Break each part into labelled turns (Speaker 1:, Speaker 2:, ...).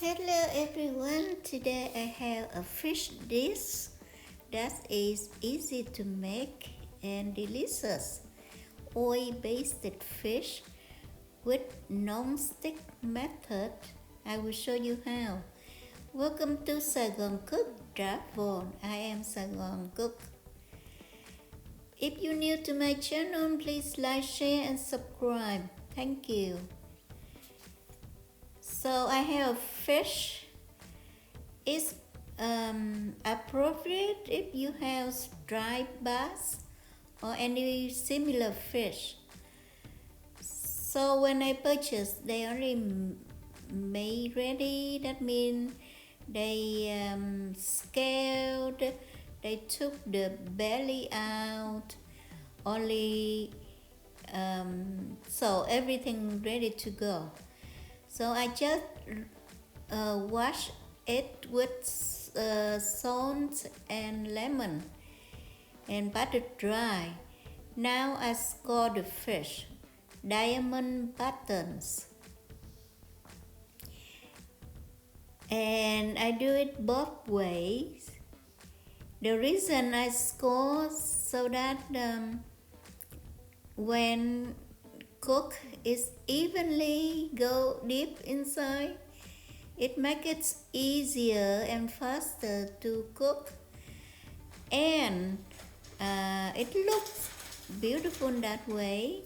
Speaker 1: Hello everyone, today I have a fish dish that is easy to make and delicious. Oil-basted fish with non-stick method. I will show you how. Welcome to SaigoncookTravel. I am Saigon Cook. If you're new to my channel, please like, share and subscribe. Thank you. So I have fish. It's appropriate if you have striped bass or any similar fish. So when I purchased, they already made ready. That means they scaled, they took the belly out, only so everything ready to go. So I just wash it with salt and lemon and butter dry. Now I score the fish, diamond buttons. And I do it both ways. The reason I score so that when cook is evenly go deep inside, it makes it easier and faster to cook, and it looks beautiful that way.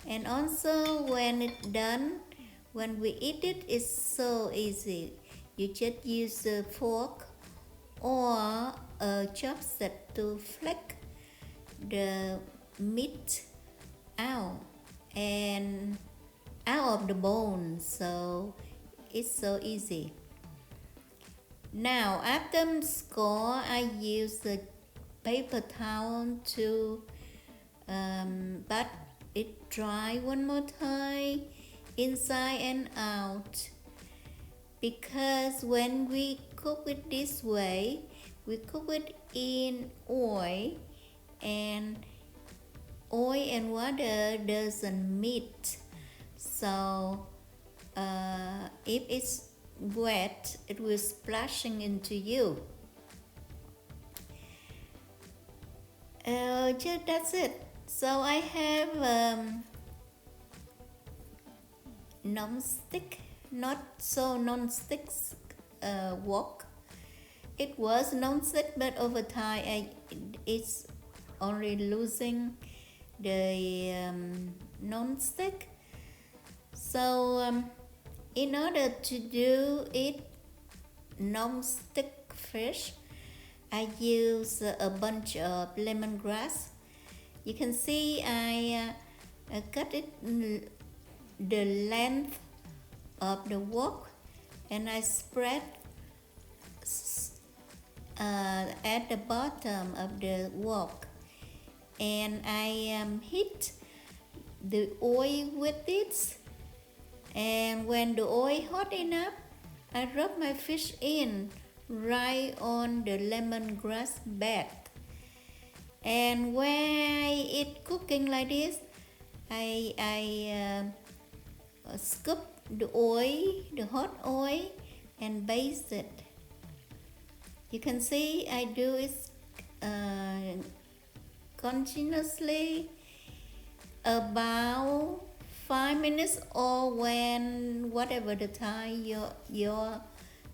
Speaker 1: And also when it's done, when we eat it, it's so easy. You just use a fork or a chopstick to flick the meat out and out of the bone, so it's so easy. Now after score, I use the paper towel to pat it dry one more time, inside and out, because when we cook it this way, we cook it in oil, and oil and water doesn't meet. So if it's wet, it will splashing into you. Just that's it. So I have non-stick, not so non-stick wok. It was non-stick, but over time it's only losing the non-stick. So in order to do it non-stick fish, I use a bunch of lemongrass. You can see I cut it the length of the wok, and I spread at the bottom of the wok, and I heat the oil with it. And when the oil hot enough, I rub my fish in right on the lemongrass bed. And when it cooking like this, I scoop the oil, the hot oil, and baste it. You can see I do it continuously about 5 minutes, or when whatever the time your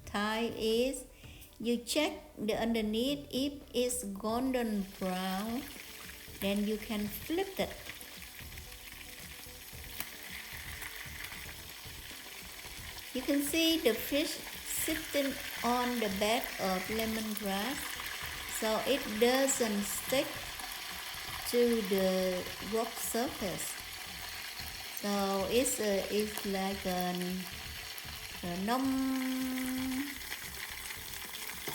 Speaker 1: time is. You check the underneath. If it's golden brown, then you can flip it. You can see the fish sitting on the bed of lemongrass, so it doesn't stick to the rock surface. So it's like a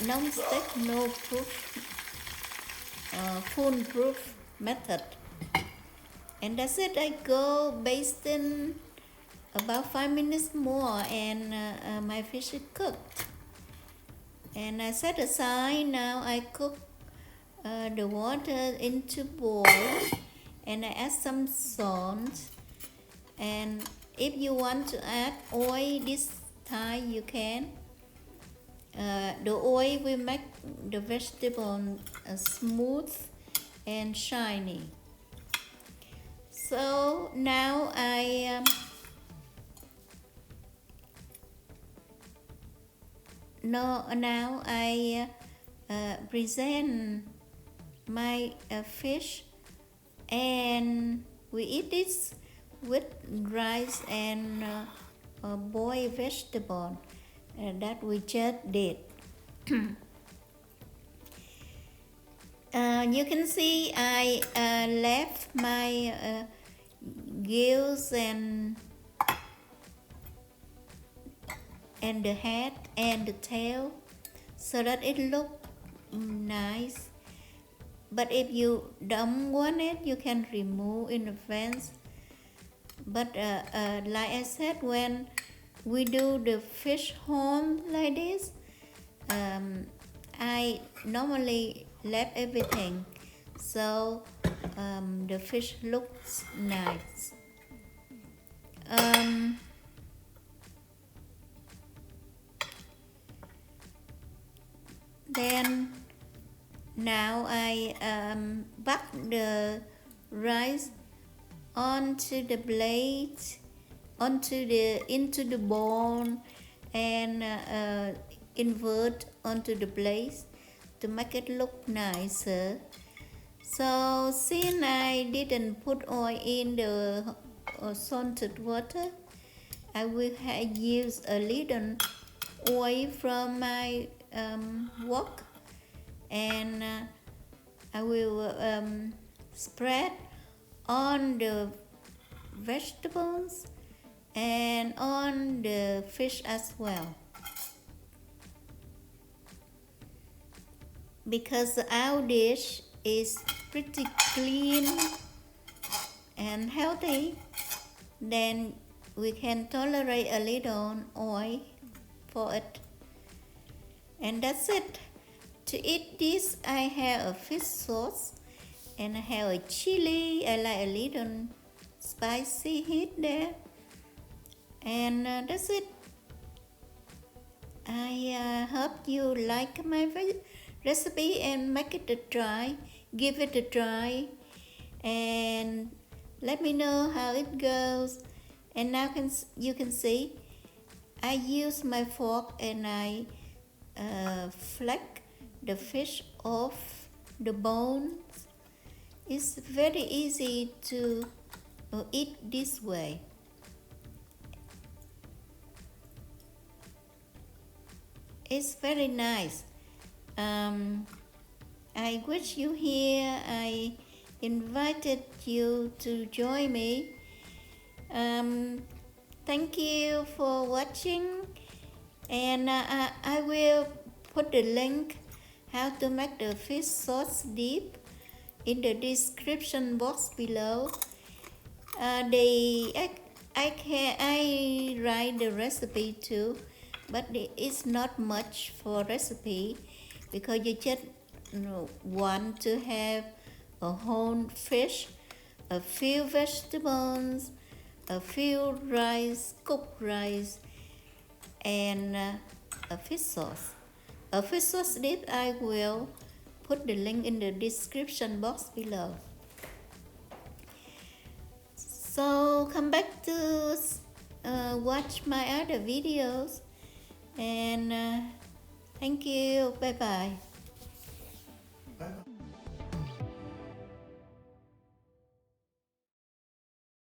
Speaker 1: non-stick, no proof, foolproof method. And that's it. I go basting about 5 minutes more, and my fish is cooked. And I set aside. Now I cook the water into boil, and I add some salt. And if you want to add oil, this Thai, you can. The oil will make the vegetable smooth and shiny. So now I present my fish, and we eat this with rice and boiled vegetable that we just did. You can see I left my gills and the head and the tail so that it look nice. But if you don't want it, you can remove in advance. But like I said, when we do the fish horn like this, I normally left everything, so the fish looks nice. Then now I buck the rice onto the plate, into the bowl, and invert onto the plate to make it look nicer. So since I didn't put oil in the salted water, I will use a little oil from my wok, and I will spread on the vegetables and on the fish as well, because our dish is pretty clean and healthy. Then we can tolerate a little oil for it, and that's it. To eat this, I have a fish sauce, and I have a chili. I like a little spicy heat there, and that's it. I hope you like my recipe and make it a try. Give it a try, and let me know how it goes. And now you can see I use my fork and I fleck the fish off the bones. It's very easy to eat this way. It's very nice. I wish you here. I invited you to join me. Thank you for watching, and I will put the link how to make the fish sauce dip in the description box below. I write the recipe too, but it's not much for recipe because you just want to have a whole fish, a few vegetables, a few cooked rice, and a fish sauce. A fish sauce dip, I will put the link in the description box below. So come back to watch my other videos, and thank you. Bye bye.